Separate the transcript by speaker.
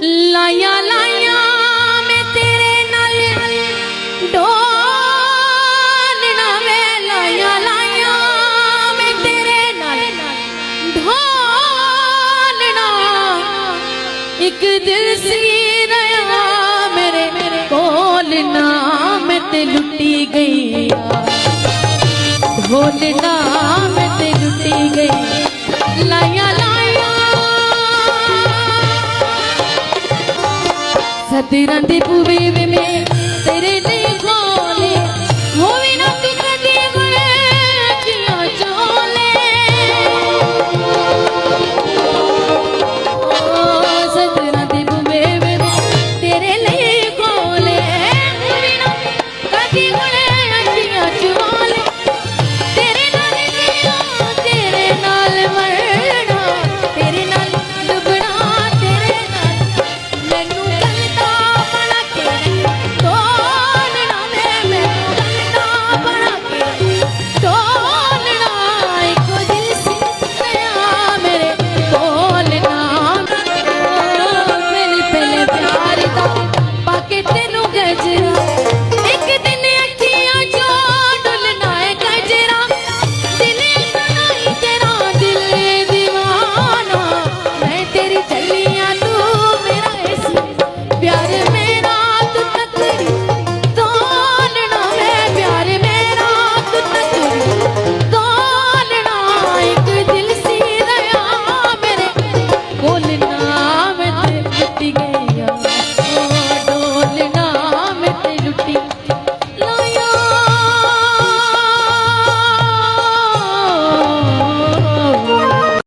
Speaker 1: लाया लाया मैं तेरे नाल ढोलना वे लाया लाया मैं तेरे नाल ढोलना एक दिल सी रहा मेरे कोलना मैं ते लुटी गई ढोलना मैं ते लुटी गई लाया लाया सदरां दे बूवे में